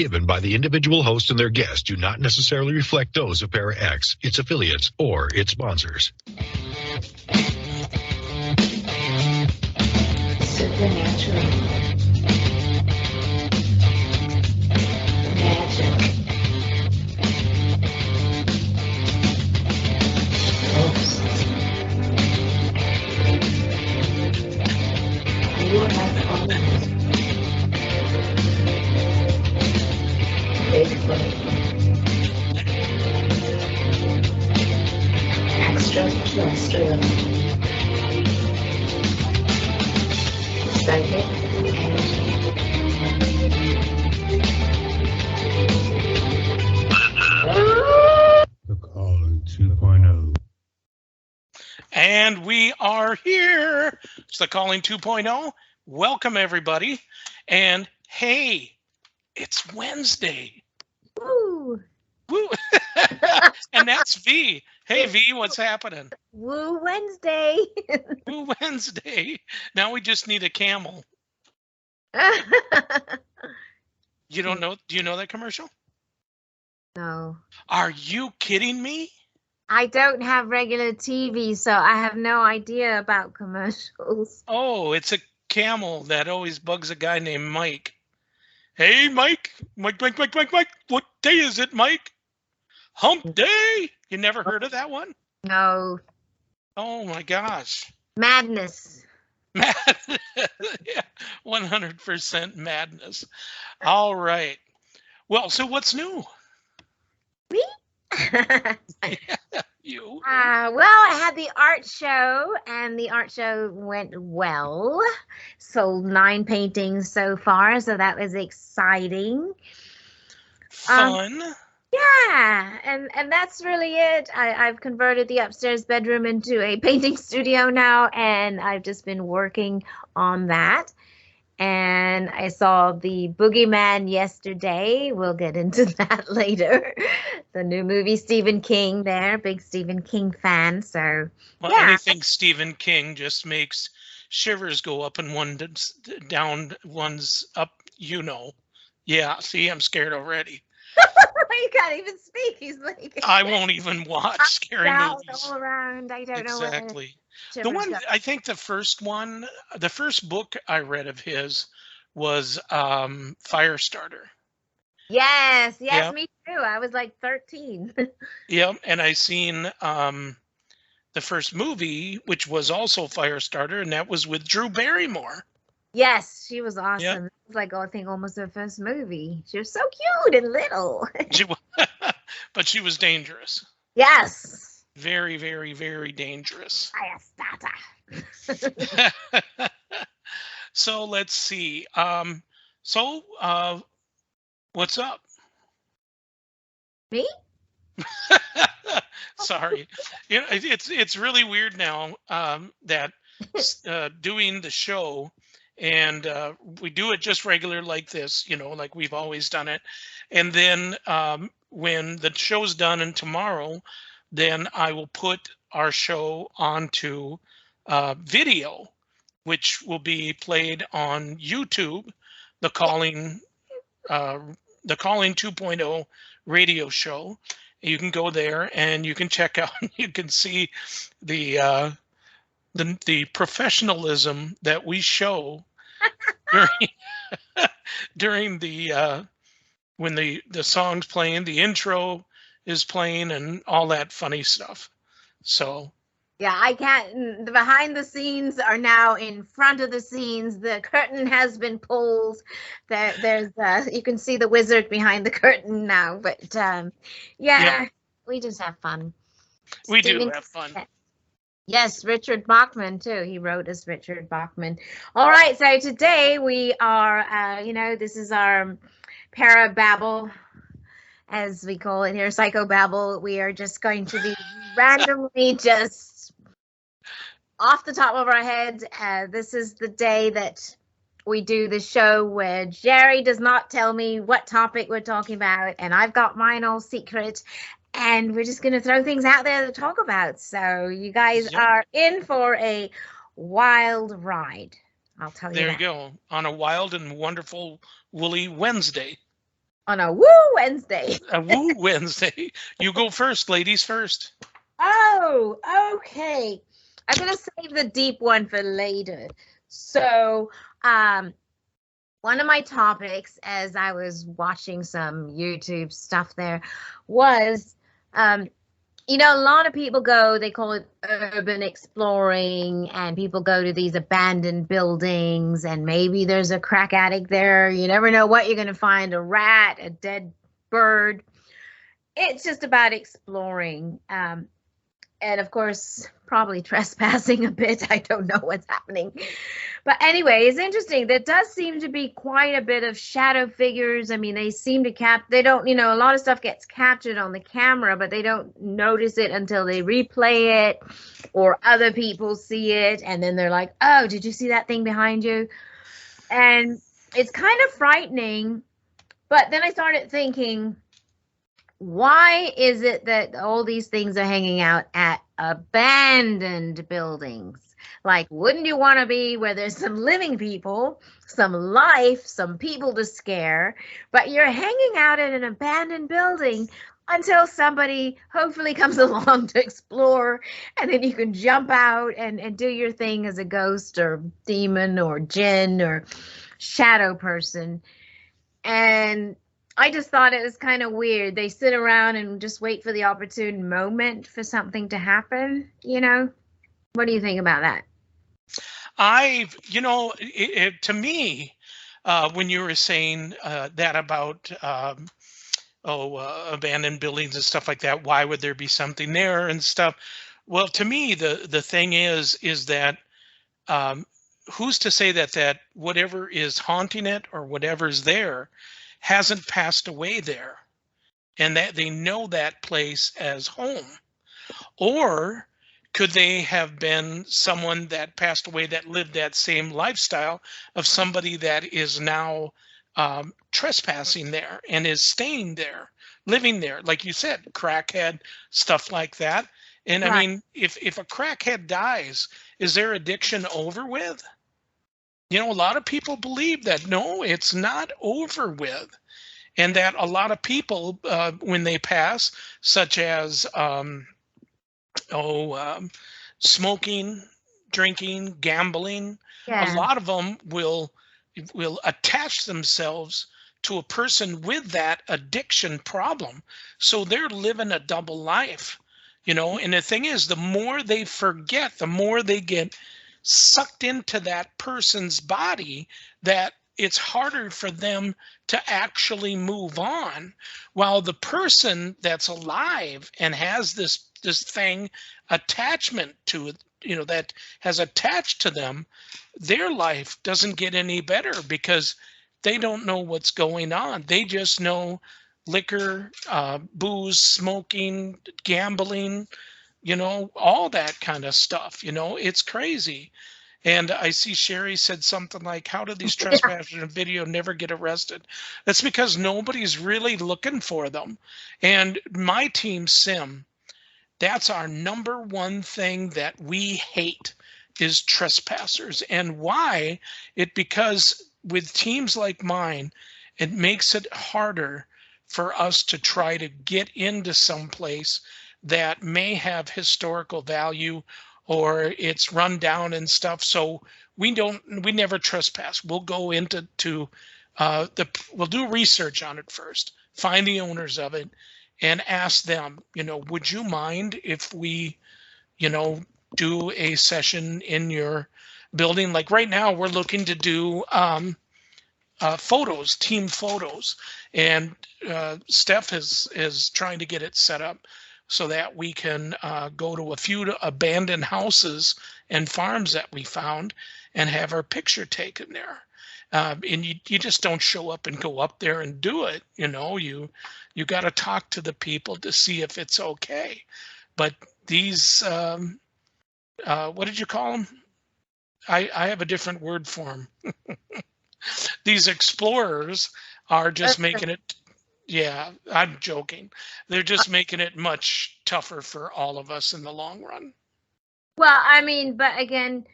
given by the individual host and their guests do not necessarily reflect those of Para X, its affiliates, or its sponsors. Supernatural. Magic. Ghosts. UFOs. Bigfoot. Extraterrestrial. Psychic energy. The Calling 2.0. And we are here. It's the Calling 2.0. Welcome, everybody. And hey, it's Wednesday. Woo! Woo! And that's V. Hey, V, what's happening? Woo Wednesday! Woo Wednesday. Now we just need a camel. You don't know? Do you know that commercial? No. Are you kidding me? I don't have regular TV, so I have no idea about commercials. Oh, it's a camel that always bugs a guy named Mike. Hey, Mike. Mike. What day is it, Mike? Hump day. You never heard of that one? No. Oh, my gosh. Madness. Yeah, 100% madness. All right. Well, so what's new? Me? You. Well, I had the art show, and the art show went well. Sold 9 paintings so far, so that was exciting. Fun. Yeah, and that's really it. I've converted the upstairs bedroom into a painting studio now, and I've just been working on that. And I saw the Boogeyman yesterday. We'll get into that later. The new movie, Stephen King there, big Stephen King fan. So, Well, yeah. anything Stephen King just makes shivers go up and one down, one's up, you know. Yeah, see, I'm scared already. You can't even speak. He's like, I won't even watch scary movies. all around. I don't know Exactly. where The one, I think the first book I read of his was Firestarter. Yes, Yep. me too. I was like 13. Yep, and I seen the first movie, which was also Firestarter, and that was with Drew Barrymore. Yes, she was awesome. Yep. It was like, I think almost her first movie. She was so cute and little. But she was dangerous. Yes. Very, very, very dangerous. Firestarter. So let's see. What's up? Me? Sorry. You know, it's really weird now that doing the show, and we do it just regular like this, you know, like we've always done it. And then when the show's done and tomorrow, then I will put our show onto video, which will be played on YouTube, the Calling 2.0 radio show. You can go there and you can check out, you can see the professionalism that we show during the when the song's playing, the intro is playing, and all that funny stuff. So Yeah, I can't. The behind the scenes are now in front of the scenes. The curtain has been pulled. There's you can see the wizard behind the curtain now. But yeah, we just have fun. We do have fun. Yes, Richard Bachman too. He wrote us Richard Bachman. All right, so today we are, this is our Para Babble, as we call it here, Psychobabble. We are just going to be randomly just off the top of our heads. This is the day that we do the show where Jerry does not tell me what topic we're talking about, and I've got mine all secret. And we're just going to throw things out there to talk about. So you guys are in for a wild ride. I'll tell you that. There you go. On a wild and wonderful woolly Wednesday. on a Woo Wednesday. A Woo Wednesday. You go first, ladies first. Oh, okay. I'm gonna save the deep one for later. So, one of my topics as I was watching some YouTube stuff there was, you know, a lot of people go, they call it urban exploring, and people go to these abandoned buildings, and maybe there's a crack addict there. You never know what you're going to find, a rat, a dead bird. It's just about exploring. And of course, probably trespassing a bit. I don't know what's happening. But anyway, it's interesting. There does seem to be quite a bit of shadow figures. I mean, they seem to they don't, you know, a lot of stuff gets captured on the camera, but they don't notice it until they replay it or other people see it. And then they're like, oh, did you see that thing behind you? And it's kind of frightening. But then I started thinking, why is it that all these things are hanging out at abandoned buildings? Like, wouldn't you want to be where there's some living people, some life, some people to scare, but you're hanging out in an abandoned building until somebody hopefully comes along to explore, and then you can jump out and do your thing as a ghost or demon or djinn or shadow person. And I just thought it was kind of weird. They sit around and just wait for the opportune moment for something to happen, you know? What do you think about that? You know, to me, when you were saying that about, abandoned buildings and stuff like that, why would there be something there and stuff? Well, to me, the thing is that who's to say that whatever is haunting it or whatever's there hasn't passed away there, and that they know that place as home? Or could they have been someone that passed away that lived that same lifestyle of somebody that is now trespassing there and is staying there, living there, like you said, crackhead, stuff like that? And I mean, if a crackhead dies, is their addiction over with? You know, a lot of people believe that no, it's not over with, and that a lot of people, when they pass, such as smoking, drinking, gambling, a lot of them will attach themselves to a person with that addiction problem. So they're living a double life, you know. And the thing is, the more they forget, the more they get sucked into that person's body, that it's harder for them to actually move on. While the person that's alive and has this thing attachment to it, you know, that has attached to them, their life doesn't get any better because they don't know what's going on. They just know liquor, booze, smoking, gambling, you know, all that kind of stuff. You know, it's crazy. And I see Sherry said something like, how do these trespassers in video never get arrested? That's because nobody's really looking for them. And my team, Sim, that's our number one thing that we hate is trespassers. And why? Because with teams like mine, it makes it harder for us to try to get into some place that may have historical value or it's run down and stuff. So we never trespass. We'll go into we'll do research on it first, find the owners of it, and ask them, you know, would you mind if we, you know, do a session in your building? Like right now, we're looking to do photos, team photos, and Steph is trying to get it set up so that we can go to a few abandoned houses and farms that we found and have our picture taken there. And you just don't show up and go up there and do it. You know, you got to talk to the people to see if it's okay. But these, what did you call them? I have a different word for them. These explorers are just making it, yeah, I'm joking. They're just making it much tougher for all of us in the long run. Well, I mean, but again,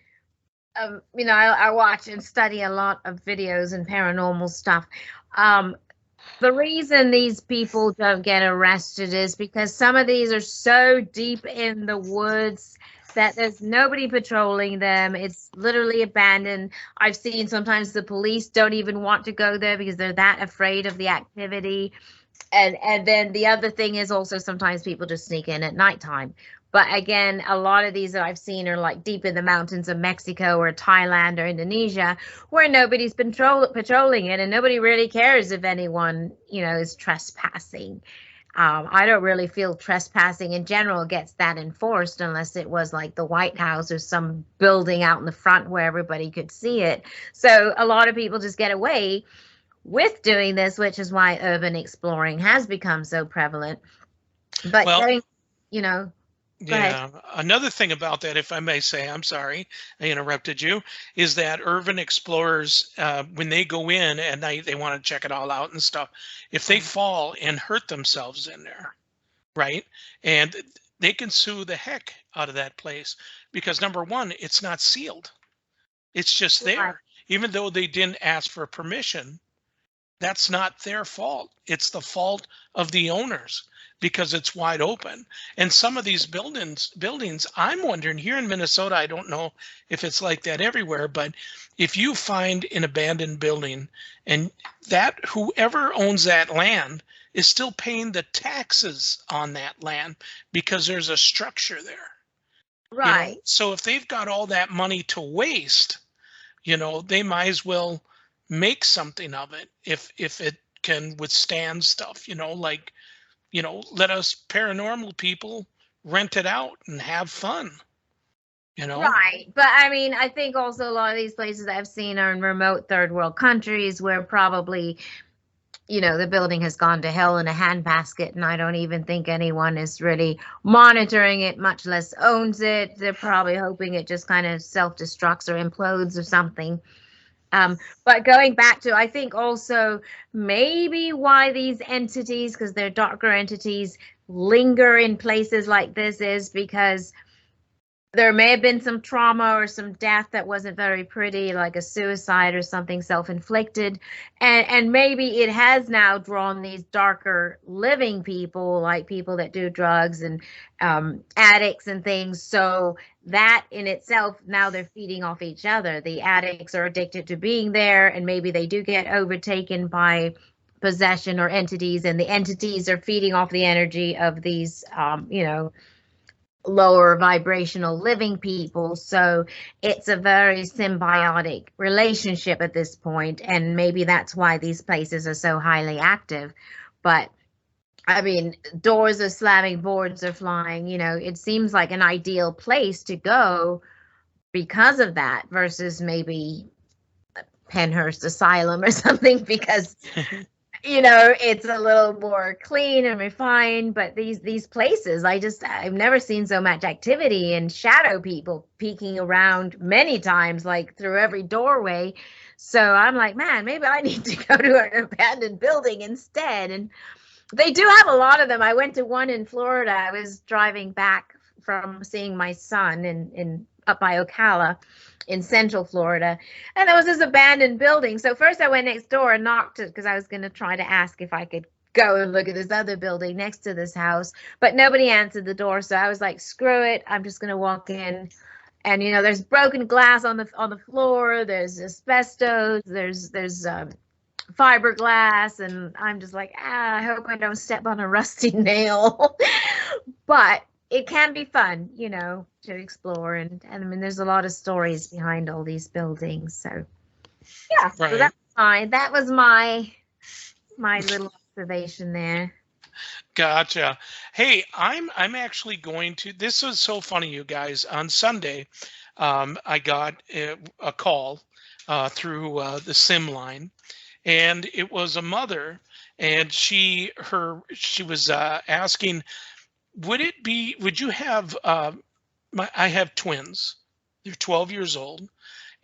you know, I watch and study a lot of videos and paranormal stuff. The reason these people don't get arrested is because some of these are so deep in the woods that there's nobody patrolling them. It's literally abandoned. I've seen sometimes the police don't even want to go there because they're that afraid of the activity. And then the other thing is also sometimes people just sneak in at nighttime. But again, a lot of these that I've seen are like deep in the mountains of Mexico or Thailand or Indonesia, where nobody's patrolling it, and nobody really cares if anyone, is trespassing. I don't really feel trespassing in general gets that enforced unless it was like the White House or some building out in the front where everybody could see it. So a lot of people just get away with doing this, which is why urban exploring has become so prevalent. But Well, going, you know, go ahead. yeah. Another thing about that, if I may say, I'm sorry, I interrupted you, is that urban explorers, when they go in at night, they want to check it all out and stuff. If they fall and hurt themselves in there, right? And they can sue the heck out of that place because number one, it's not sealed. It's just Right. there. Even though they didn't ask for permission, that's not their fault. It's the fault of the owners because it's wide open. And some of these buildings, I'm wondering here in Minnesota, I don't know if it's like that everywhere, but if you find an abandoned building and that whoever owns that land is still paying the taxes on that land because there's a structure there. Right. So if they've got all that money to waste, they might as well make something of it if it can withstand stuff, let us paranormal people rent it out and have fun. Right. But I mean, I think also a lot of these places I've seen are in remote third world countries where probably, the building has gone to hell in a handbasket, and I don't even think anyone is really monitoring it, much less owns it. They're probably hoping it just kind of self-destructs or implodes or something. But going back to, I think also maybe why these entities, because they're darker entities, linger in places like this is because there may have been some trauma or some death that wasn't very pretty, like a suicide or something self-inflicted. And maybe it has now drawn these darker living people, like people that do drugs and addicts and things. So that in itself, now they're feeding off each other. The addicts are addicted to being there, and maybe they do get overtaken by possession or entities, and the entities are feeding off the energy of these, lower vibrational living people. So it's a very symbiotic relationship at this point, and maybe that's why these places are so highly active. But I mean, doors are slamming, boards are flying, it seems like an ideal place to go because of that versus maybe Penhurst Asylum or something because it's a little more clean and refined. But these places, I've never seen so much activity and shadow people peeking around many times, like through every doorway. So I'm like, man, maybe I need to go to an abandoned building instead. And they do have a lot of them. I went to one in Florida. I was driving back from seeing my son in up by Ocala in Central Florida, and there was this abandoned building. So first I went next door and knocked it because I was going to try to ask if I could go and look at this other building next to this house, but nobody answered the door. So I was like, screw it, I'm just going to walk in. And there's broken glass on the floor, there's asbestos, there's fiberglass, and I'm just like, I hope I don't step on a rusty nail. But it can be fun, to explore, and I mean, there's a lot of stories behind all these buildings. So, yeah, Right. So that was my little observation there. Gotcha. Hey, I'm actually going to. This was so funny, you guys. On Sunday, I got a call through the SIM line, and it was a mother, and she was asking, would you have I have twins. They're 12 years old,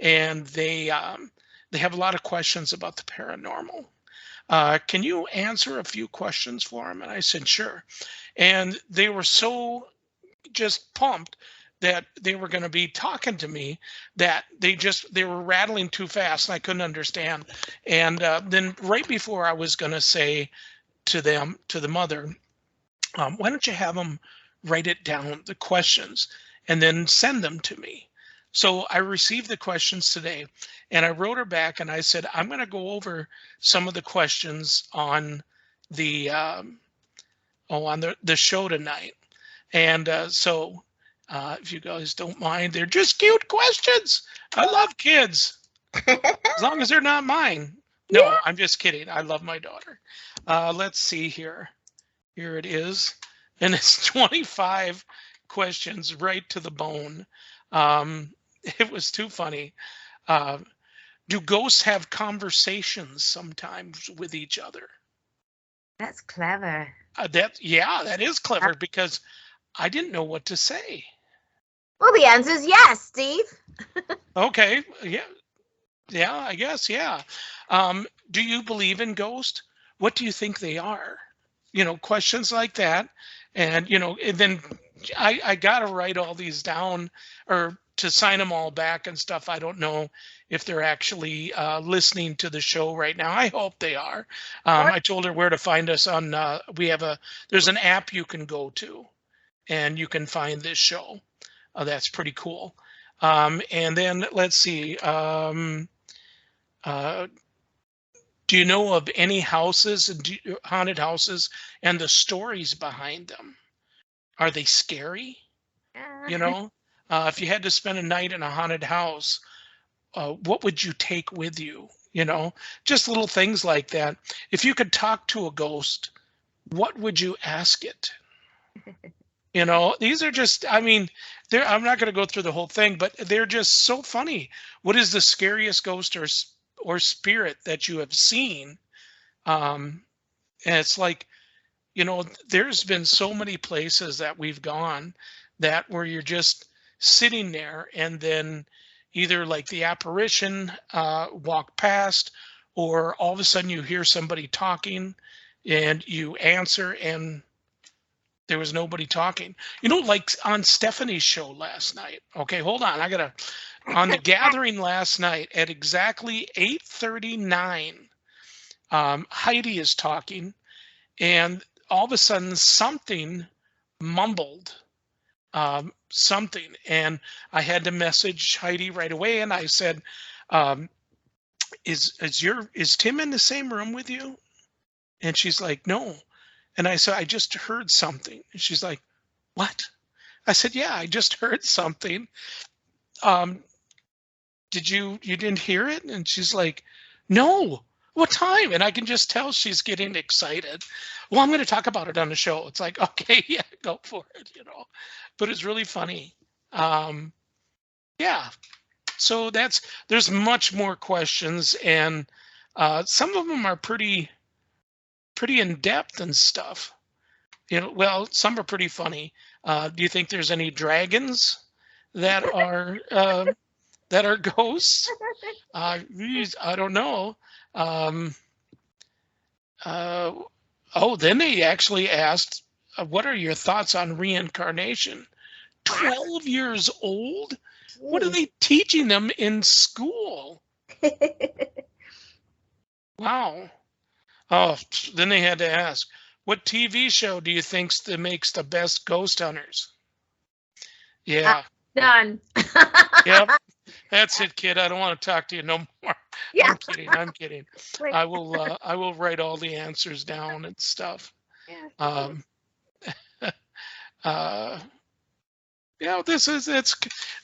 and they have a lot of questions about the paranormal. Can you answer a few questions for them? And I said, sure. And they were so just pumped that they were going to be talking to me, that they were rattling too fast and I couldn't understand. And then right before I was going to say to the mother, why don't you have them write it down, the questions, and then send them to me. So I received the questions today, and I wrote her back and I said, I'm going to go over some of the questions on the show tonight. And so if you guys don't mind, they're just cute questions. I love kids, as long as they're not mine. No, Yeah. I'm just kidding. I love my daughter. Let's see here. Here it is. And it's 25 questions right to the bone. It was too funny. Do ghosts have conversations sometimes with each other? That's clever. That is clever, because I didn't know what to say. Well, the answer is yes, Steve. Okay. Yeah, I guess. Yeah. Do you believe in ghosts? What do you think they are? Questions like that. And, and then I got to write all these down, or to sign them all back and stuff. I don't know if they're actually listening to the show right now. I hope they are. I told her where to find us on, there's an app you can go to and you can find this show. That's pretty cool. And then let's see. Do you know of any houses, haunted houses, and the stories behind them? Are they scary? If you had to spend a night in a haunted house, what would you take with you? Just little things like that. If you could talk to a ghost, what would you ask it? These are just, I'm not going to go through the whole thing, but they're just so funny. What is the scariest ghost or spirit that you have seen? And it's like, there's been so many places that we've gone that where you're just sitting there, and then either like the apparition walk past, or all of a sudden you hear somebody talking and you answer and there was nobody talking. Like on Stephanie's show last night. Okay, hold on. On the gathering last night at exactly 8:39, Heidi is talking, and all of a sudden something mumbled something, and I had to message Heidi right away, and I said, is Tim in the same room with you? And she's like, no. And I said, I just heard something. And she's like, what? I said, yeah, I just heard something. Did you didn't hear it? And she's like, no. What time? And I can just tell she's getting excited. Well, I'm going to talk about it on the show. It's like, okay, yeah, go for it, But it's really funny. Yeah. So there's much more questions, and some of them are pretty in depth and stuff. Well, some are pretty funny. Do you think there's any dragons that are ghosts? I don't know. Then they actually asked, what are your thoughts on reincarnation? 12 years old? What are they teaching them in school? Wow. Oh, then they had to ask, what TV show do you think makes the best ghost hunters? Yeah. Done. Yep. That's it, kid. I don't want to talk to you no more. Yeah. I'm kidding. I will write all the answers down and stuff. Yeah.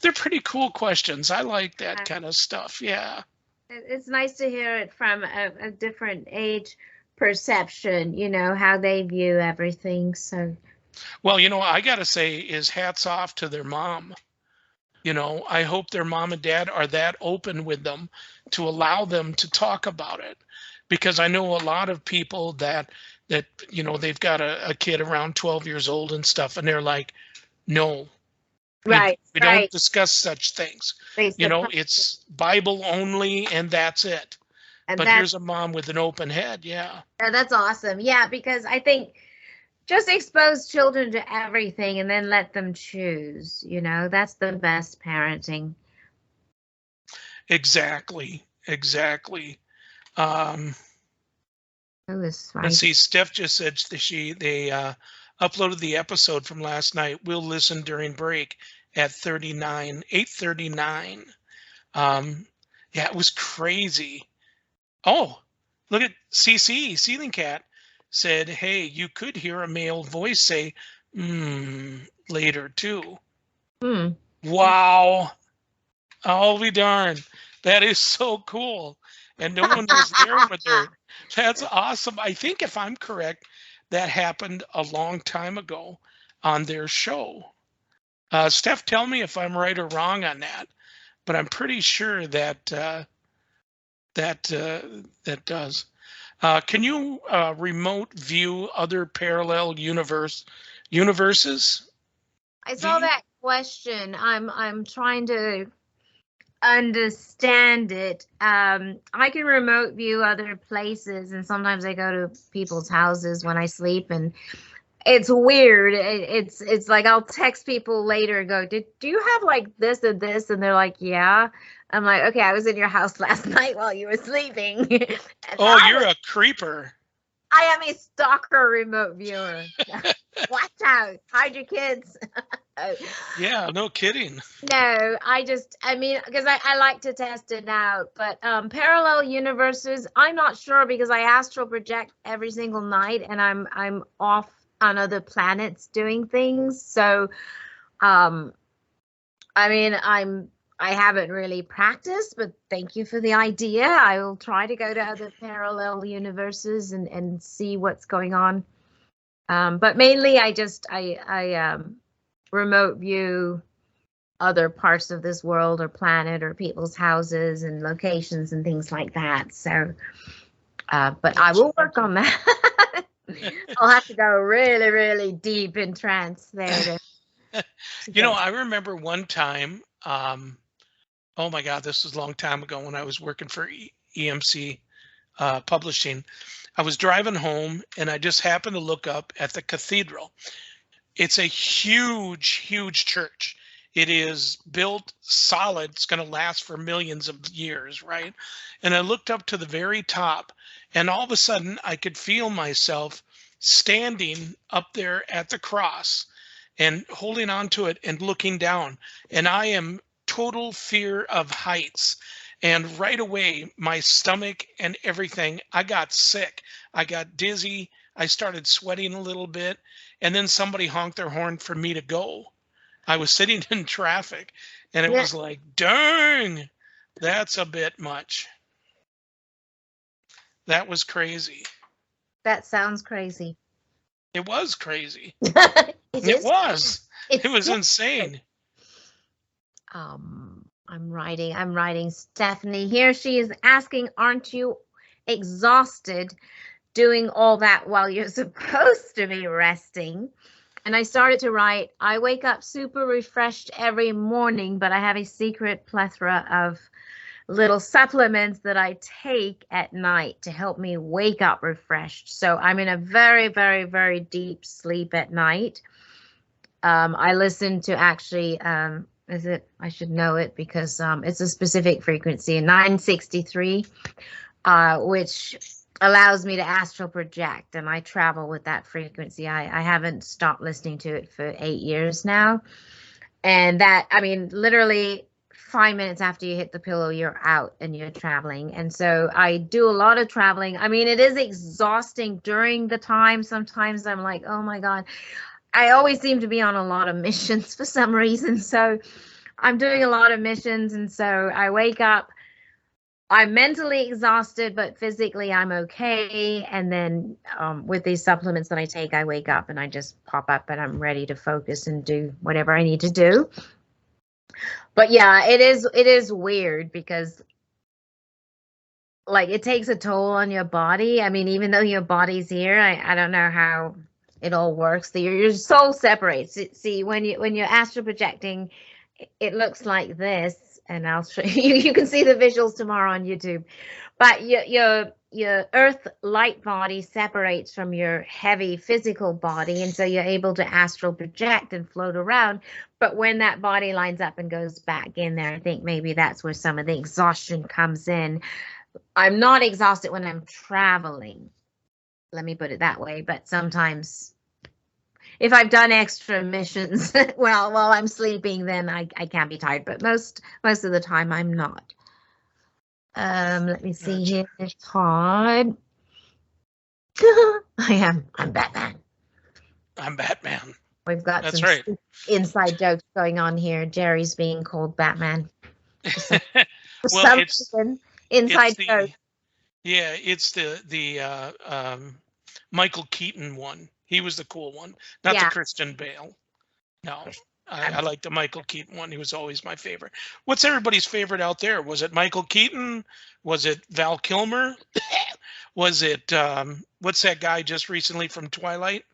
They're pretty cool questions. I like that kind of stuff. Yeah. It's nice to hear it from a different age perception, how they view everything. So, well, I got to say is hats off to their mom. I hope their mom and dad are that open with them to allow them to talk about it, because I know a lot of people that they've got a kid around 12 years old and stuff, and they're like, no, right, we don't discuss such things. It's Bible only, and that's it. But here's a mom with an open head. Yeah. That's awesome. Yeah, because I think just expose children to everything and then let them choose. You know, that's the best parenting. Exactly. Exactly. Um, Oh, this let's see. Steph just said they uploaded the episode from last night. We'll listen during break at 8:39. Yeah, it was crazy. Oh, look at CC, Ceiling Cat said, hey, you could hear a male voice say, later too. Wow. I'll be darned. That is so cool. And no one was there with her. That's awesome. I think if I'm correct, that happened a long time ago on their show. Steph, tell me if I'm right or wrong on that, but I'm pretty sure that that does. Can you remote view other parallel universes? I saw that question. I'm trying to understand it. I can remote view other places, and sometimes I go to people's houses when I sleep, and it's weird. It's like I'll text people later and go, do you have like this and this? And they're like, yeah. I'm like, okay, I was in your house last night while you were sleeping. Oh, you're a creeper. I am a stalker remote viewer. Watch out. Hide your kids. Yeah, no kidding. No, I mean, because I like to test it out, but parallel universes, I'm not sure because I astral project every single night and I'm off on other planets doing things. So, I mean, I haven't really practiced, but thank you for the idea. I will try to go to other parallel universes and see what's going on. But mainly I remote view other parts of this world or planet or people's houses and locations and things like that. So, but I will work on that. I'll have to go really, really deep in trance there. You know, I remember one time, oh my God, this was a long time ago when I was working for EMC Publishing. I was driving home and I just happened to look up at the cathedral. It's a huge, huge church. It is built solid. It's going to last for millions of years, right? And I looked up to the very top, and all of a sudden I could feel myself standing up there at the cross and holding on to it and looking down. And I am total fear of heights. And right away, my stomach and everything, I got sick. I got dizzy. I started sweating a little bit. And then somebody honked their horn for me to go. I was sitting in traffic and it was like, dang, that's a bit much. That was crazy. That sounds crazy. It was crazy. It was. It was insane. I'm writing Stephanie here. She is asking, aren't you exhausted doing all that while you're supposed to be resting? And I started to write, I wake up super refreshed every morning, but I have a secret plethora of little supplements that I take at night to help me wake up refreshed. So I'm in a very, very, very deep sleep at night. I listen to actually, I should know it because it's a specific frequency, 963, which allows me to astral project, and I travel with that frequency. I haven't stopped listening to it for 8 years now. And that, I mean, literally 5 minutes after you hit the pillow, you're out and you're traveling. And so I do a lot of traveling. I mean, it is exhausting during the time. Sometimes I'm like, oh my God. I always seem to be on a lot of missions for some reason. So I'm doing a lot of missions. And so I wake up, I'm mentally exhausted, but physically I'm okay. And then with these supplements that I take, I wake up and I just pop up and I'm ready to focus and do whatever I need to do. But yeah, it is weird because like it takes a toll on your body. I mean, even though your body's here, I don't know how it all works. Your soul separates. See, when you're astral projecting, it looks like this. and I'll show you. You can see the visuals tomorrow on YouTube. But your Earth light body separates from your heavy physical body, and so you're able to astral project and float around. But when that body lines up and goes back in there, I think maybe that's where some of the exhaustion comes in. I'm not exhausted when I'm traveling. Let me put it that way. But sometimes, if I've done extra missions, well, while I'm sleeping, then I can be tired. But most of the time, I'm not. Let me see here. Todd. I'm Batman. I'm Batman. We've got That's some right. inside jokes going on here. Jerry's being called Batman. For Well, some it's reason, inside the jokes. yeah, it's the Michael Keaton one. He was the cool one, not the Yeah. Christian Bale. No, I like the Michael Keaton one. He was always my favorite. What's everybody's favorite out there? Was it Michael Keaton? Was it Val Kilmer? Was it what's that guy just recently from Twilight?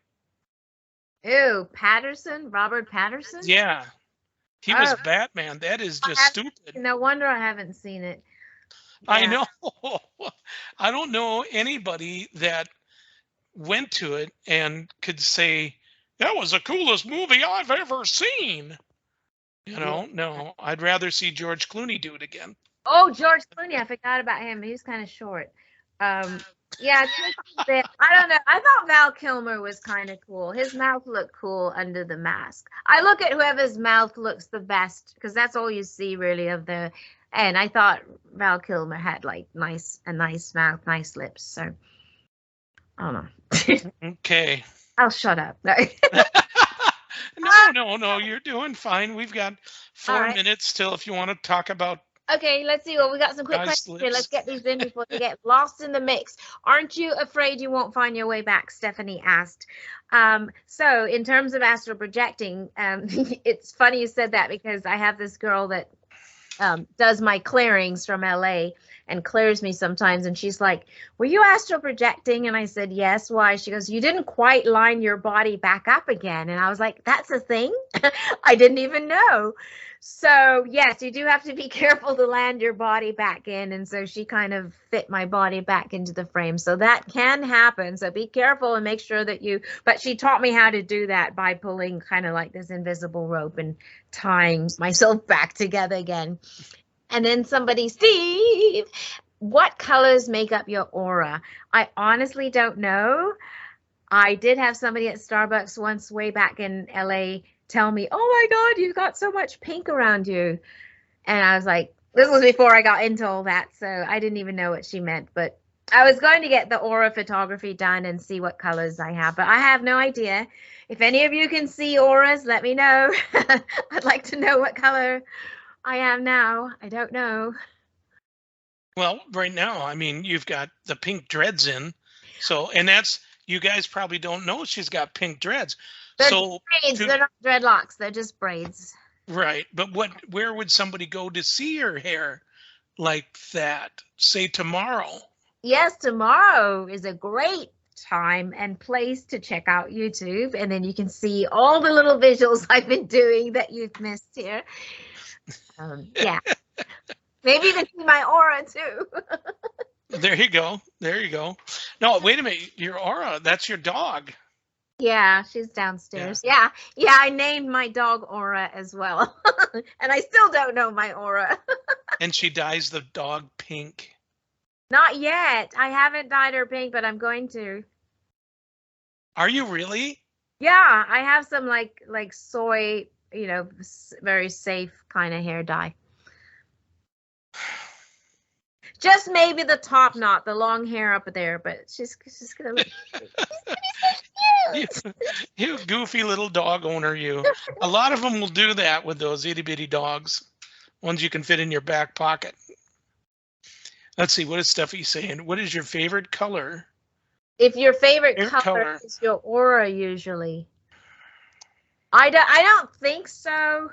Ew, Patterson, Robert Patterson? Yeah, he was Oh. Batman. That is just haven't- stupid. No wonder I haven't seen it. I Yeah. know. I don't know anybody that went to it and could say that was the coolest movie I've ever seen. You know, no, I'd rather see George Clooney do it again. Oh, George Clooney, I forgot about him. He was kind of short. Yeah, just a bit. I don't know. I thought Val Kilmer was kind of cool. His mouth looked cool under the mask. I look at whoever's mouth looks the best because that's all you see really of the. And I thought Val Kilmer had like a nice mouth, nice lips. So I don't know. Okay. I'll shut up. No, you're doing fine. We've got 4 right. minutes still if you want to talk about. Okay, let's see. Well, we got some quick Nice questions here. lips. Let's get these in before they get lost in the mix. Aren't you afraid you won't find your way back? Stephanie asked. So in terms of astral projecting, it's funny you said that because I have this girl that does my clearings from LA and clears me sometimes. And she's like, were you astral projecting? And I said, yes. Why? She goes, you didn't quite line your body back up again. And I was like, that's a thing? I didn't even know. So yes, you do have to be careful to land your body back in. And so she kind of fit my body back into the frame. So that can happen. So be careful and make sure that but she taught me how to do that by pulling kind of like this invisible rope and tying myself back together again. And then Steve, what colors make up your aura? I honestly don't know. I did have somebody at Starbucks once way back in LA tell me, oh my God, you've got so much pink around you. And I was like, this was before I got into all that. So I didn't even know what she meant, but I was going to get the aura photography done and see what colors I have, but I have no idea. If any of you can see auras, let me know. I'd like to know what color I am now. I don't know. Well, right now, I mean, you've got the pink dreads in. So, and that's, you guys probably don't know she's got pink dreads. They're So braids. They're not dreadlocks. They're just braids. right. But where would somebody go to see her hair like that? Say tomorrow. Yes, tomorrow is a great time and place to check out YouTube, and then you can see all the little visuals I've been doing that you've missed here. Yeah. Maybe you can see my aura too. There you go. There you go. No, wait a minute. Your aura, that's your dog. Yeah, she's downstairs. Yeah, I named my dog Aura as well. And I still don't know my aura. And she dyes the dog pink. Not yet. I haven't dyed her pink, but I'm going to. Are you really? Yeah, I have some like soy, very safe kind of hair dye. Just maybe the top knot, the long hair up there, but she's gonna look. You goofy little dog owner, you. A lot of them will do that with those itty bitty dogs, ones you can fit in your back pocket. Let's see, what is Steffi saying? What is your favorite color? If your favorite Hair color color. is your aura, usually. I don't think so.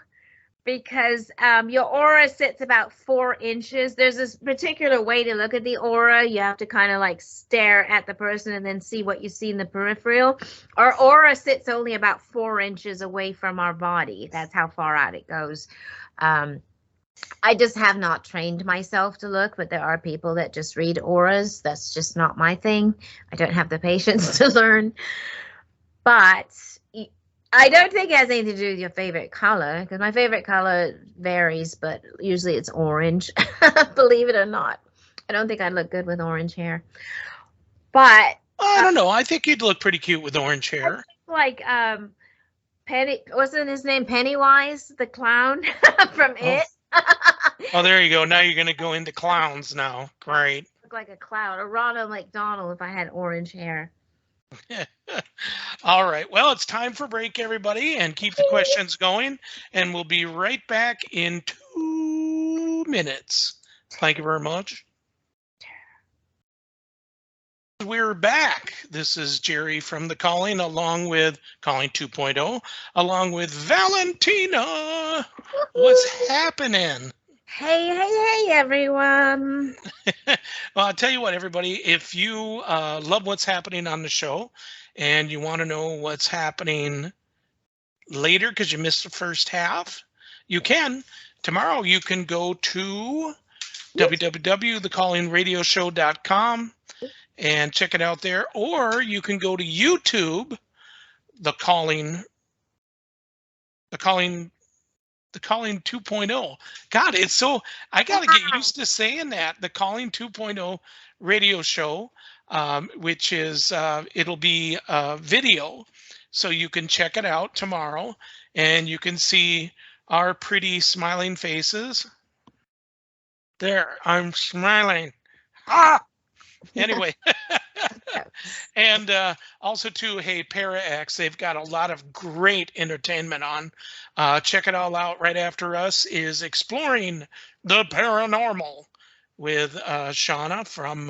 Because your aura sits about 4 inches. There's this particular way to look at the aura. You have to kind of like stare at the person and then see what you see in the peripheral. Our aura sits only about 4 inches away from our body. That's how far out it goes. I just have not trained myself to look, but there are people that just read auras. That's just not my thing. I don't have the patience to learn. But I don't think it has anything to do with your favorite color, because my favorite color varies, but usually it's orange, believe it or not. I don't think I'd look good with orange hair. But I don't know. I think you'd look pretty cute with orange hair. like Penny, wasn't his name Pennywise, the clown from It? Oh, there you go. Now you're going to go into clowns now. Great. Look like a clown, or Ronald McDonald if I had orange hair. All right. Well, it's time for break, everybody, and keep the questions going. And we'll be right back in 2 minutes. Thank you very much. We're back. This is Jerry from The Calling, along with Calling 2.0, along with Valentina. What's happening? Hey, everyone. Well, I'll tell you what, everybody, if you love what's happening on the show and you want to know what's happening later because you missed the first half, you can. Tomorrow you can go to www.thecallingradioshow.com and check it out there, or you can go to YouTube, The Calling 2.0. God, it's so, I got to get used to saying that. The Calling 2.0 radio show, which is, it'll be video. So you can check it out tomorrow and you can see our pretty smiling faces. There, I'm smiling. Ah! Anyway. And also too, hey, ParaX, they've got a lot of great entertainment on. Check it all out. Right after us is Exploring the Paranormal with Shauna from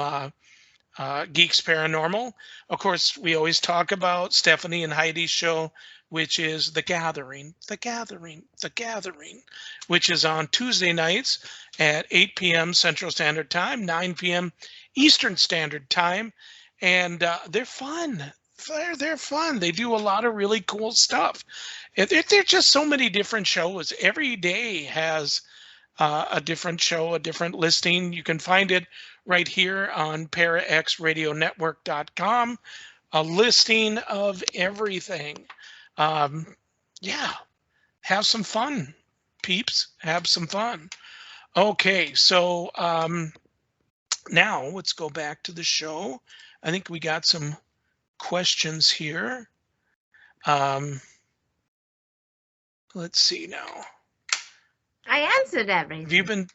Geeks Paranormal. Of course, we always talk about Stephanie and Heidi's show, which is The Gathering, which is on Tuesday nights at 8 p.m. Central Standard Time, 9 p.m. Eastern Standard Time. And they're fun. They're fun. They do a lot of really cool stuff. There's just so many different shows. Every day has a different show, a different listing. You can find it right here on paraxradionetwork.com, a listing of everything. Yeah, have some fun, peeps. Have some fun. Okay, so now let's go back to the show. I think we got some questions here. Let's see now. I answered everything. Have you been?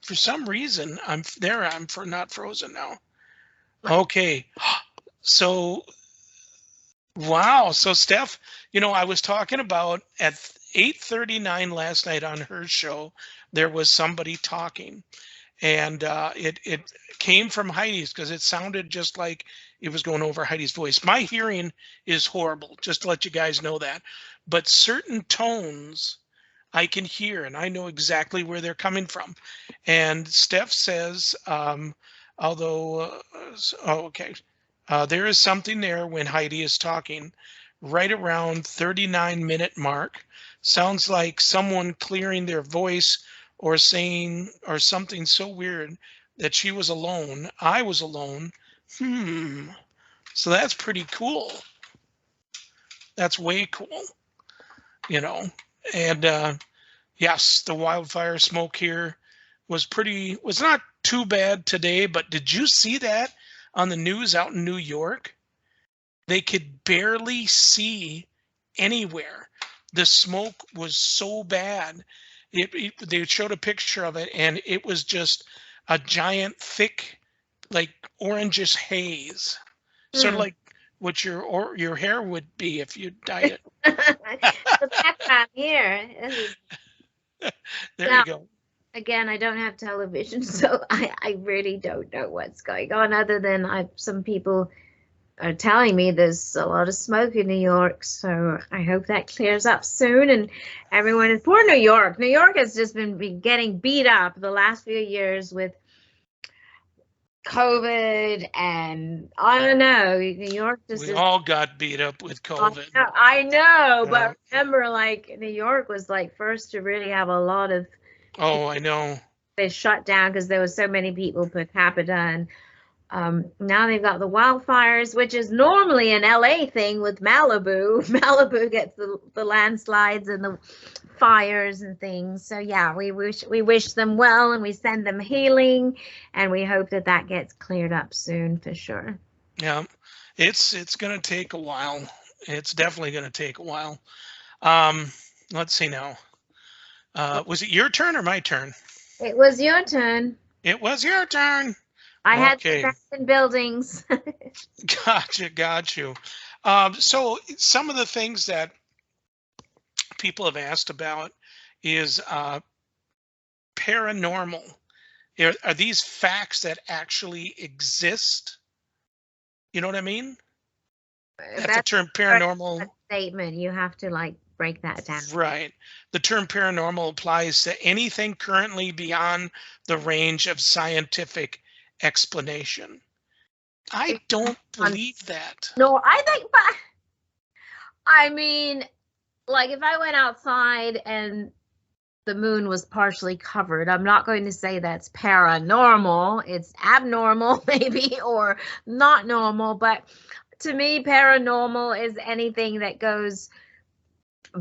For some reason, I'm not frozen now. Okay, so wow. So Steph, I was talking about at 8:39 last night on her show, there was somebody talking. And it came from Heidi's because it sounded just like it was going over Heidi's voice. My hearing is horrible, just to let you guys know that. But certain tones I can hear, and I know exactly where they're coming from. And Steph says, there is something there when Heidi is talking, right around 39-minute mark. Sounds like someone clearing their voice or saying or something so weird that she was alone. I was alone. So that's pretty cool. That's way cool. And yes, the wildfire smoke here was not too bad today, but did you see that on the news out in New York? They could barely see anywhere. The smoke was so bad. They showed a picture of it, and it was just a giant, thick, like orangish haze, sort of like what your hair would be if you dyed it. The background here. There you go. Again, I don't have television, so I really don't know what's going on, other than some people are telling me there's a lot of smoke in New York, so I hope that clears up soon. And everyone is poor New York. New York has just been getting beat up the last few years with COVID, and I don't know. New York we all got beat up with COVID. I know, but remember, like New York was like first to really have a lot of Oh, I know. They shut down because there was so many people per capita, and now they've got the wildfires, which is normally an LA thing with Malibu. Malibu gets the landslides and the fires and things. So yeah, we wish them well, and we send them healing, and we hope that that gets cleared up soon for sure. Yeah, it's going to take a while. It's definitely going to take a while. Let's see now. Was it your turn or my turn? It was your turn. It was your turn. I had Okay. abandoned buildings. Got you. So some of the things that people have asked about is paranormal. Are these facts that actually exist? You know what I mean? That's the term paranormal. A statement. You have to like break that down. Right. The term paranormal applies to anything currently beyond the range of scientific explanation. I don't believe that. No, I think, but I mean, like if I went outside and the moon was partially covered, I'm not going to say that's paranormal. It's abnormal, maybe, or not normal. But to me, paranormal is anything that goes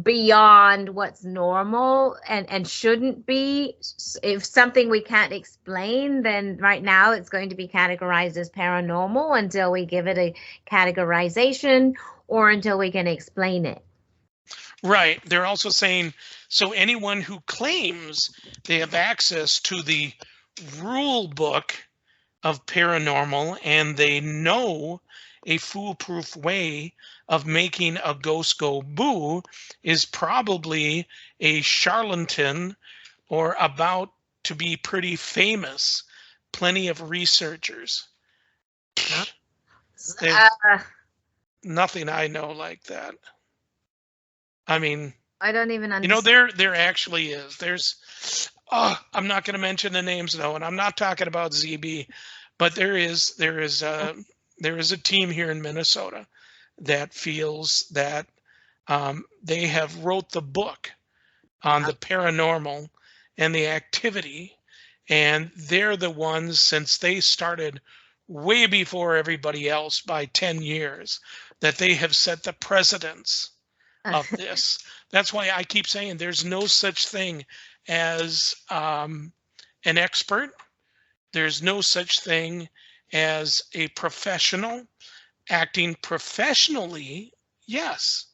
beyond what's normal and shouldn't be. If something we can't explain, then right now it's going to be categorized as paranormal until we give it a categorization or until we can explain it. Right. They're also saying, so anyone who claims they have access to the rule book of paranormal and they know a foolproof way of making a ghost go boo is probably a charlatan or about to be pretty famous. Plenty of researchers. Nothing I know like that. I mean, I don't even understand. You know, there actually is. There's, I'm not going to mention the names though, and I'm not talking about ZB, but there is a team here in Minnesota that feels that they have wrote the book on the paranormal and the activity, and they're the ones, since they started way before everybody else by 10 years, that they have set the precedence of this. That's why I keep saying there's no such thing as an expert. There's no such thing as a professional. Acting professionally, yes,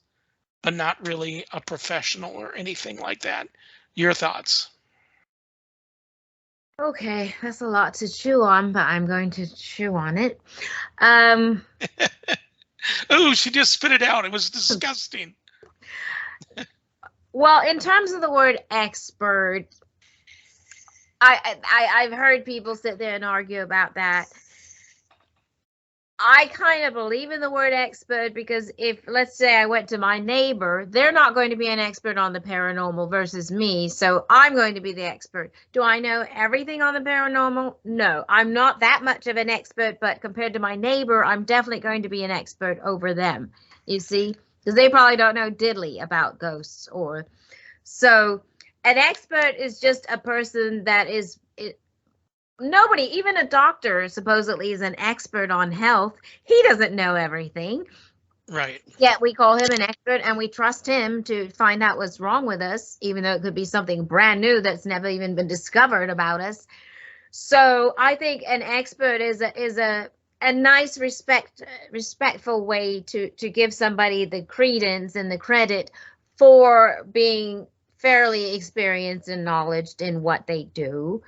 but not really a professional or anything like that. Your thoughts? Okay, that's a lot to chew on, but I'm going to chew on it. Oh, she just spit it out. It was disgusting. Well, in terms of the word expert, I've heard people sit there and argue about that. I kind of believe in the word expert because if, let's say I went to my neighbor, they're not going to be an expert on the paranormal versus me, so I'm going to be the expert. Do I know everything on the paranormal? No, I'm not that much of an expert, but compared to my neighbor, I'm definitely going to be an expert over them, you see, because they probably don't know diddly about ghosts. Or so an expert is just a person that is nobody, even a doctor supposedly is an expert on health. He doesn't know everything. Right. Yet we call him an expert and we trust him to find out what's wrong with us, even though it could be something brand new that's never even been discovered about us. So I think an expert is a nice respectful way to give somebody the credence and the credit for being fairly experienced and knowledgeable in what they do.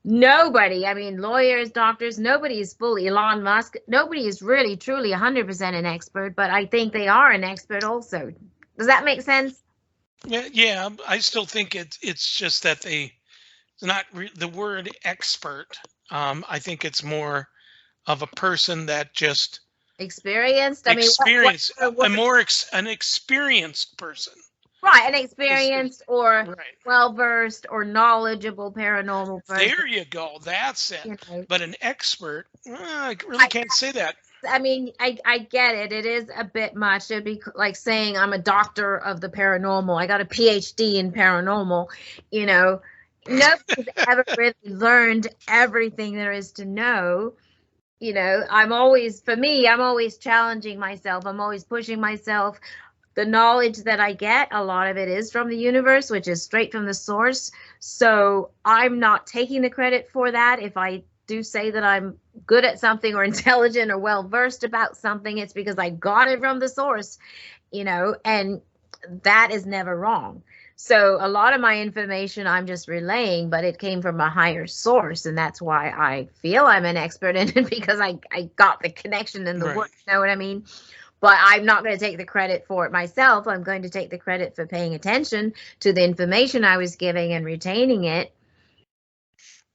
Nobody, I mean, lawyers, doctors, nobody is fully Elon Musk. Nobody is really, truly 100% an expert, but I think they are an expert also. Does that make sense? Yeah, I still think it's just that it's not the word expert. I think it's more of a person that just experienced. I mean, an experienced person. Right, an experienced or right. well-versed or knowledgeable paranormal person. There you go. That's it. You know. But an expert, I really can't say that. I mean, I get it. It is a bit much. It'd be like saying I'm a doctor of the paranormal. I got a PhD in paranormal. You know, nobody's ever really learned everything there is to know. You know, I'm always challenging myself. I'm always pushing myself. The knowledge that I get, a lot of it is from the universe, which is straight from the source. So I'm not taking the credit for that. If I do say that I'm good at something or intelligent or well versed about something, it's because I got it from the source, you know, and that is never wrong. So a lot of my information I'm just relaying, but it came from a higher source. And that's why I feel I'm an expert in it, because I got the connection and the Right. work, you know what I mean? But I'm not going to take the credit for it myself. I'm going to take the credit for paying attention to the information I was giving and retaining it.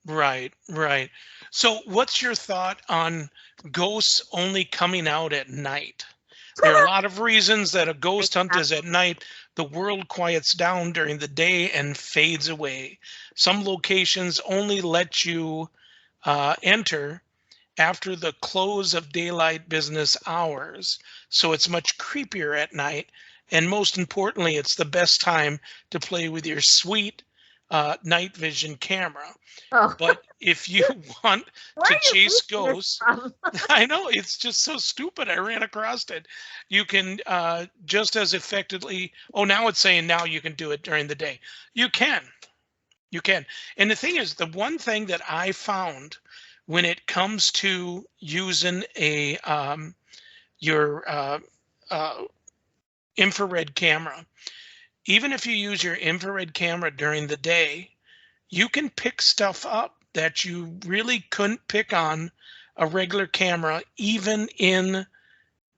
Right, right. So what's your thought on ghosts only coming out at night? There are a lot of reasons that a ghost hunt is at night. The world quiets down during the day and fades away. Some locations only let you enter after the close of daylight business hours. So it's much creepier at night. And most importantly, it's the best time to play with your sweet night vision camera. Oh, But if you want where to are you chase getting this ghosts, from? I know it's just so stupid. I ran across it. You can just as effectively. Oh, now it's saying now you can do it during the day. You can. You can. And the thing is, the one thing that I found when it comes to using a your infrared camera, even if you use your infrared camera during the day, you can pick stuff up that you really couldn't pick on a regular camera, even in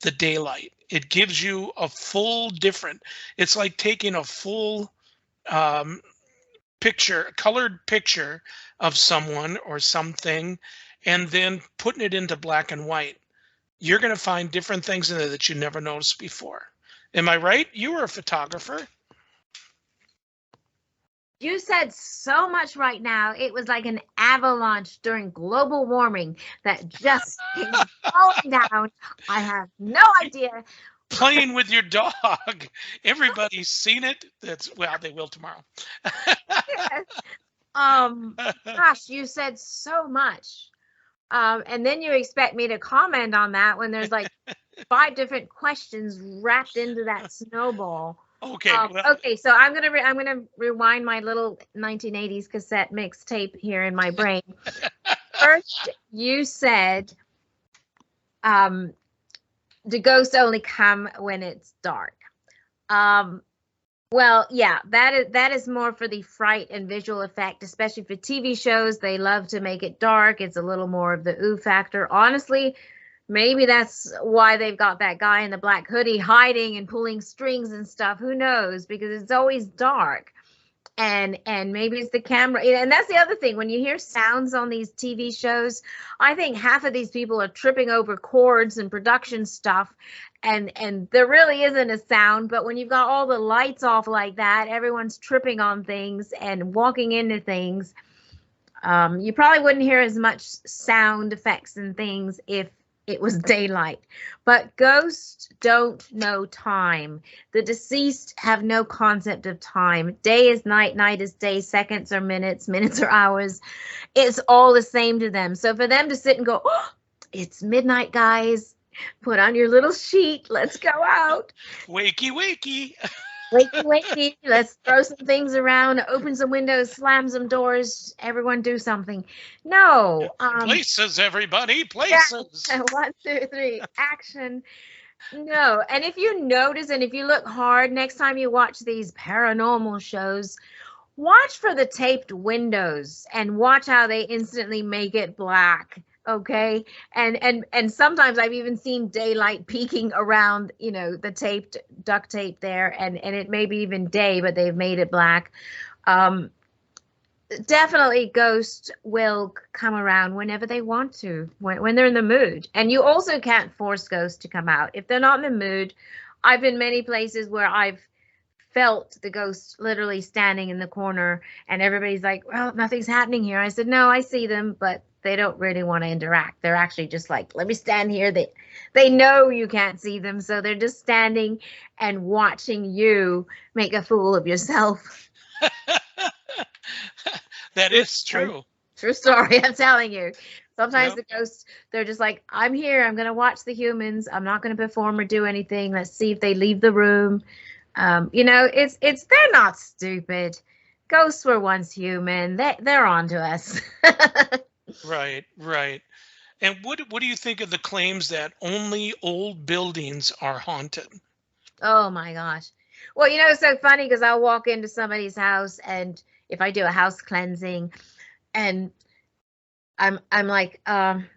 the daylight. It gives you a full different. It's like taking a full um, picture, a colored picture of someone or something, and then putting it into black and white. You're going to find different things in there that you never noticed before. Am I right? You were a photographer. You said so much right now. It was like an avalanche during global warming that just came falling down. I have no idea. Playing with your dog. Everybody's seen it. That's well, they will tomorrow. Gosh, you said so much. And then you expect me to comment on that when there's like 5 different questions wrapped into that snowball. Okay. Well, Okay, so I'm gonna rewind my little 1980s cassette mixtape here in my brain. First, you said the ghosts only come when it's dark. Well, yeah, that is more for the fright and visual effect, especially for TV shows. They love to make it dark. It's a little more of the ooh factor. Honestly, maybe that's why they've got that guy in the black hoodie hiding and pulling strings and stuff. Who knows? Because it's always dark. And maybe it's the camera. And that's the other thing. When you hear sounds on these TV shows, I think half of these people are tripping over cords and production stuff. And there really isn't a sound. But when you've got all the lights off like that, everyone's tripping on things and walking into things. You probably wouldn't hear as much sound effects and things if it was daylight. But ghosts don't know time. The deceased have no concept of time. Day is night, night is day, seconds are minutes, minutes are hours. It's all the same to them. So for them to sit and go, oh, it's midnight, guys. Put on your little sheet. Let's go out. wakey, wakey. Wakey, wakey. Let's throw some things around, open some windows, slam some doors. Everyone do something. No. Places, everybody, places. Yeah. 1, 2, 3, action. No. And if you notice and if you look hard, next time you watch these paranormal shows, watch for the taped windows and watch how they instantly make it black. Okay. And sometimes I've even seen daylight peeking around, you know, the taped duct tape there, and it may be even day, but they've made it black. Definitely ghosts will come around whenever they want to, when they're in the mood. And you also can't force ghosts to come out. If they're not in the mood, I've been many places where I've felt the ghost literally standing in the corner and everybody's like, well, nothing's happening here. I said, no, I see them, but they don't really want to interact. They're actually just like, let me stand here. They know you can't see them, so they're just standing and watching you make a fool of yourself. That is true. True story. I'm telling you. Sometimes Yep. the ghosts, they're just like, I'm here. I'm going to watch the humans. I'm not going to perform or do anything. Let's see if they leave the room. They're not stupid. Ghosts were once human. They're on to us. Right, right. And what do you think of the claims that only old buildings are haunted? Oh my gosh. Well, it's so funny because I'll walk into somebody's house, and if I do a house cleansing, and I'm like,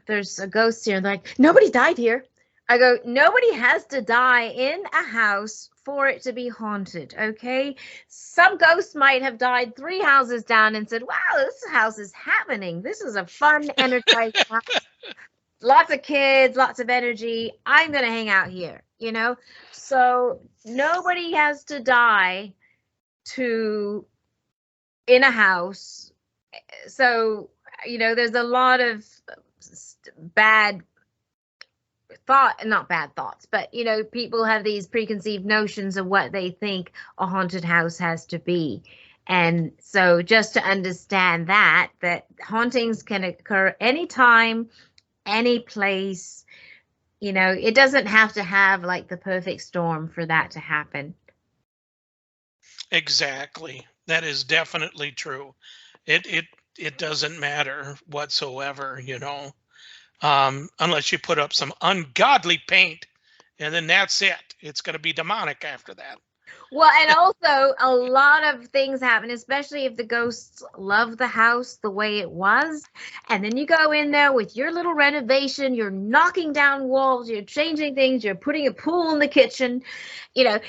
there's a ghost here. And they're like, nobody died here. I go, nobody has to die in a house for it to be haunted, okay? Some ghost might have died 3 houses down and said, wow, this house is happening. This is a fun, energized house. Lots of kids, lots of energy. I'm going to hang out here, So nobody has to die in a house. So, there's a lot of bad not bad thoughts, but people have these preconceived notions of what they think a haunted house has to be. And so just to understand that hauntings can occur anytime, any place. It doesn't have to have like the perfect storm for that to happen. Exactly. That is definitely true. It doesn't matter whatsoever, unless you put up some ungodly paint, and then that's it. It's going to be demonic after that. Well, and also a lot of things happen, especially if the ghosts love the house the way it was. And then you go in there with your little renovation, you're knocking down walls, you're changing things, you're putting a pool in the kitchen, You're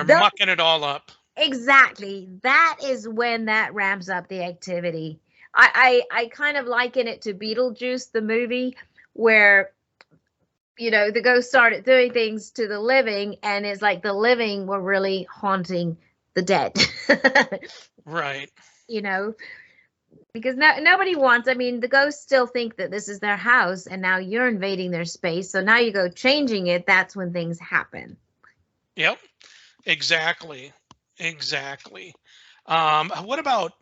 mucking it all up. Exactly. That is when that ramps up the activity. I kind of liken it to Beetlejuice, the movie, where the ghost started doing things to the living, and it's like the living were really haunting the dead. Right. Because nobody wants, the ghosts still think that this is their house, and now you're invading their space. So now you go changing it. That's when things happen. Yep. Exactly. What about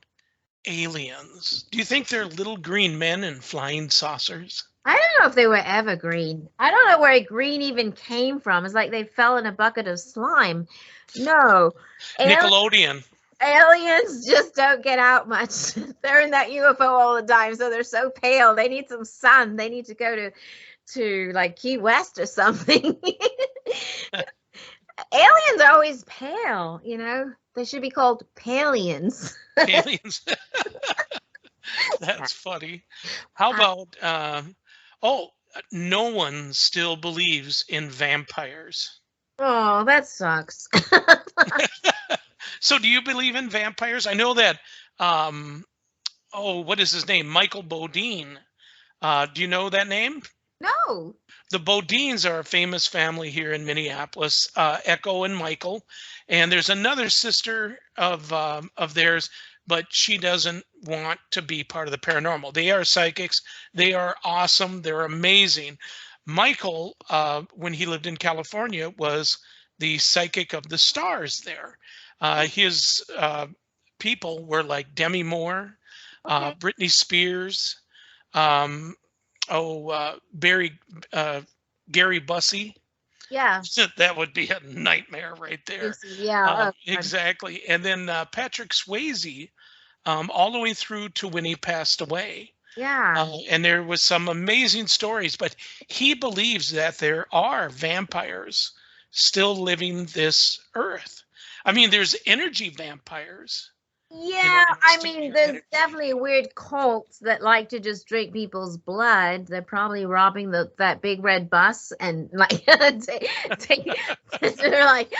aliens? Do you think they're little green men in flying saucers? I don't know if they were ever green. I don't know where green even came from. It's like they fell in a bucket of slime. No. Nickelodeon. Aliens just don't get out much. They're in that UFO all the time, so they're so pale. They need some sun. They need to go to like Key West or something. Aliens are always pale, They should be called Palians. Aliens. That's funny. How about no one still believes in vampires. Oh, that sucks. So do you believe in vampires? I know that what is his name? Michael Bodine. Do you know that name? No. The Bodines are a famous family here in Minneapolis, Echo and Michael. And there's another sister of theirs, but she doesn't want to be part of the paranormal. They are psychics. They are awesome. They're amazing. Michael, when he lived in California, was the psychic of the stars there. His people were like Demi Moore, Okay. Britney Spears, Gary Bussey. Yeah. That would be a nightmare right there. Yeah. Exactly. And then Patrick Swayze, all the way through to when he passed away. Yeah. And there was some amazing stories, but he believes that there are vampires still living this earth. There's energy vampires. Yeah, Still there's energy. definitely weird cults that like to just drink people's blood. They're probably robbing that big red bus and like they're like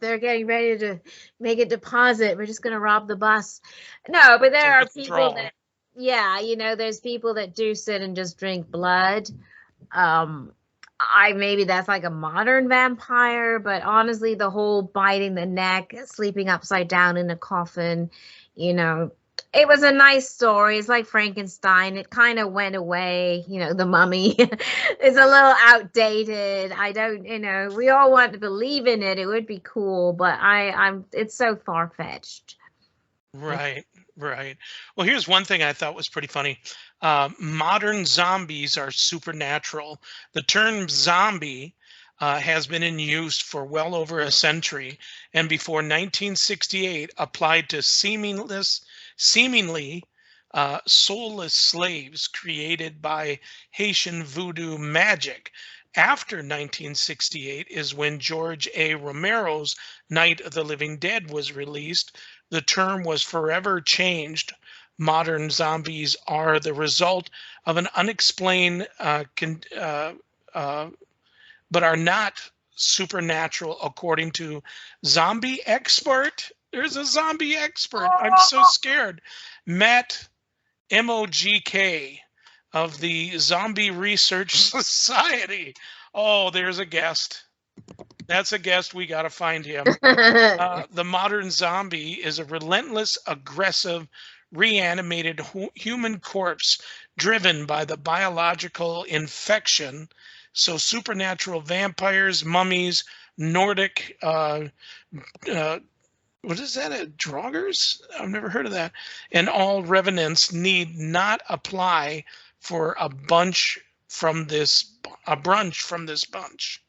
they're getting ready to make a deposit. We're just gonna rob the bus. No, but there are people that there's people that do sit and just drink blood. Maybe that's like a modern vampire, but honestly, the whole biting the neck, sleeping upside down in a coffin, it was a nice story. It's like Frankenstein. It kind of went away. The Mummy is a little outdated. I don't, we all want to believe in it. It would be cool, but it's so far-fetched. Right. Right. Well, here's one thing I thought was pretty funny. Modern zombies are supernatural. The term zombie has been in use for well over a century, and before 1968 applied to seemingly soulless slaves created by Haitian voodoo magic. After 1968 is when George A. Romero's Night of the Living Dead was released. The term was forever changed. Modern zombies are the result of an unexplained, but are not supernatural, according to zombie expert. There's a zombie expert. I'm so scared. Matt MOGK of the Zombie Research Society. Oh, there's a guest. That's a guest. We got to find him. The modern zombie is a relentless, aggressive, reanimated human corpse driven by the biological infection. So supernatural vampires, mummies, Nordic, what is that? Draugrs? I've never heard of that. And all revenants need not apply for a brunch from this bunch.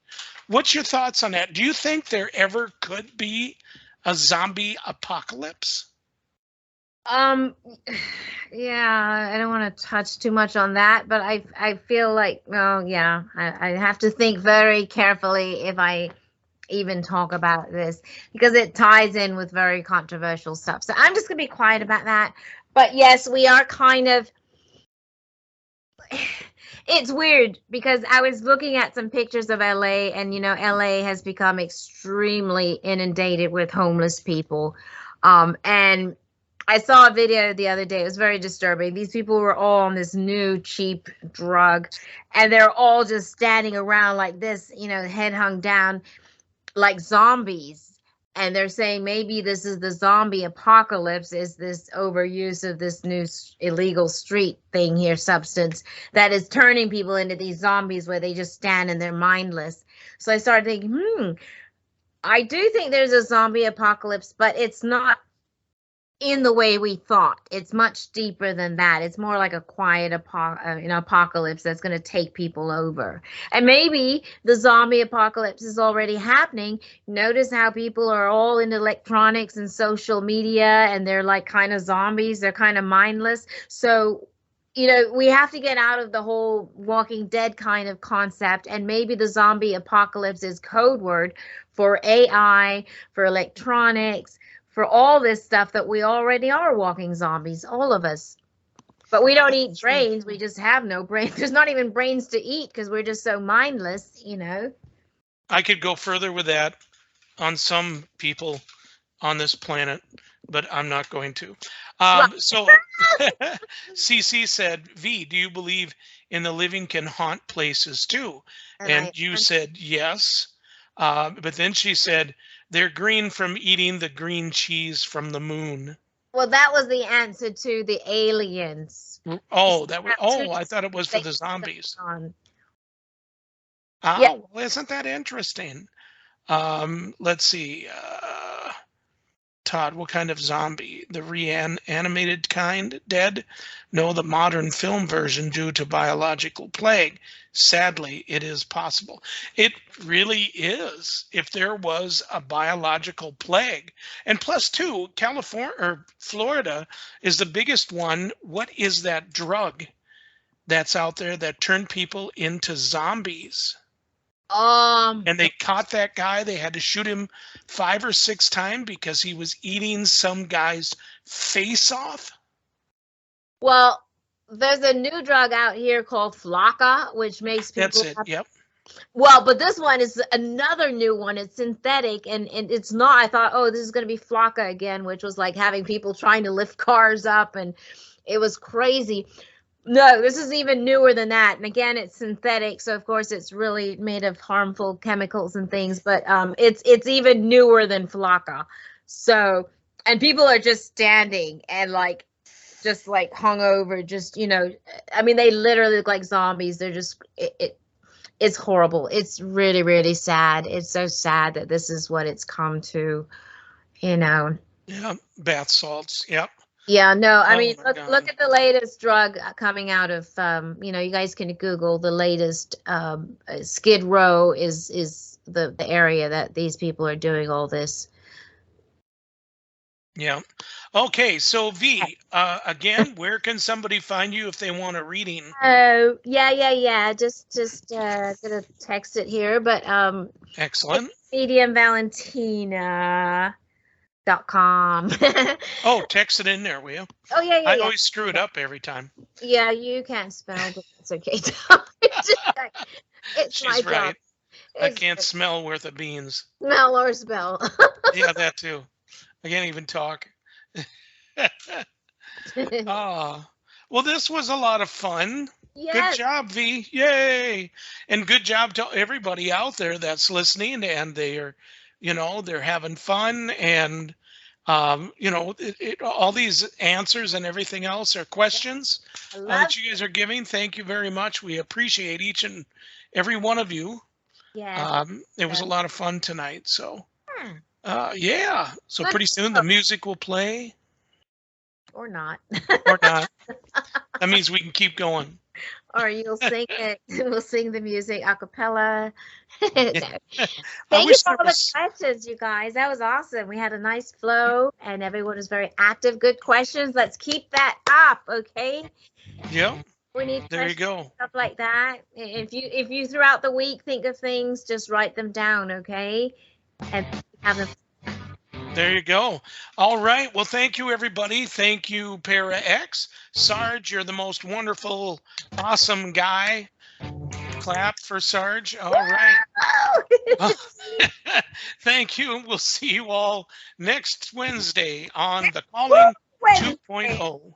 What's your thoughts on that? Do you think there ever could be a zombie apocalypse? Yeah, I don't want to touch too much on that, but I feel like, oh yeah, I have to think very carefully if I even talk about this, because it ties in with very controversial stuff. So I'm just gonna be quiet about that. But yes, we are kind of, it's weird because I was looking at some pictures of LA, and you know, LA has become extremely inundated with homeless people. And I saw a video the other day. It was very disturbing. These people were all on this new cheap drug, and they're all just standing around like this, you know, head hung down like zombies. And they're saying maybe this is the zombie apocalypse, is this overuse of this new illegal street thing here, substance, that is turning people into these zombies where they just stand and they're mindless. So I started thinking, I do think there's a zombie apocalypse, but it's not in the way we thought. It's much deeper than that. It's more like a quiet apocalypse that's going to take people over. And maybe the zombie apocalypse is already happening. Notice how people are all into electronics and social media, and they're like kind of zombies. They're kind of mindless. So, you know, we have to get out of the whole Walking Dead kind of concept. And maybe the zombie apocalypse is code word for AI, for electronics, for all this stuff that we already are walking zombies, all of us. But we don't eat brains. We just have no brains. There's not even brains to eat because we're just so mindless, you know. I could go further with that on some people on this planet, but I'm not going to. So CC said, V, do you believe in the living can haunt places too? And you said yes. But then she said, they're green from eating the green cheese from the moon. Well, that was the answer to the aliens. Oh, that was. Oh, I thought it was for the zombies. Oh, yeah. Well, isn't that interesting? Let's see. Todd, what kind of zombie? The reanimated kind? Dead? No, the modern film version due to biological plague. Sadly, it is possible. It really is. If there was a biological plague. And plus two, California or Florida is the biggest one. What is that drug that's out there that turned people into zombies? And they caught that guy. They had to shoot him 5 or 6 times because he was eating some guy's face off. Well, there's a new drug out here called Flocka, which makes people. That's it. Yep. Well, but this one is another new one. It's synthetic, and it's not. I thought, oh, this is going to be Flocka again, which was like having people trying to lift cars up, and it was crazy. No, this is even newer than that. And again, it's synthetic, so of course it's really made of harmful chemicals and things. But it's even newer than Flocka. So, and people are just standing and like, just like hung over, just, you know, I mean, they literally look like zombies. They're just, it's horrible. It's really, really sad. It's so sad that this is what it's come to, you know. Yeah, bath salts. Yep. Yeah, no, I Oh mean, my look God. at the latest drug coming out of, you guys can Google the latest. Skid Row is the area that these people are doing all this. Yeah. Okay. So V, again, where can somebody find you if they want a reading? Oh, yeah. Just gonna text it here, but Excellent. medium Valentina.com. Oh, text it in there, will you? Oh, yeah. I always screw it up every time. Yeah, you can't spell, but it's okay. It's my She's job. right. I It's can't smell worth of beans. smell or spell. Yeah, that too. I can't even talk. Ah, well, this was a lot of fun. Good Yes. job, V. Yay. And good job to everybody out there that's listening, and they're having fun, and all these answers and everything else are questions I love that you guys are giving. Thank you very much. We appreciate each and every one of you. Yes. It was a lot of fun tonight. So, Hmm. yeah. So Good pretty soon the music will play. Or not. Or not. That means we can keep going. Or you'll sing it. We'll sing the music a cappella. No. I Thank you wish for there all the was. questions, you guys. That was awesome. We had a nice flow and everyone was very active. Good questions. Let's keep that up, okay? Yep. We need There you questions, go. stuff like that. If you throughout the week think of things, just write them down, okay? And have them. There you go. All right. Well, thank you, everybody. Thank you, Para X. Sarge, you're the most wonderful, awesome guy. Clap for Sarge. All right. Thank you. We'll see you all next Wednesday on the Calling 2.0.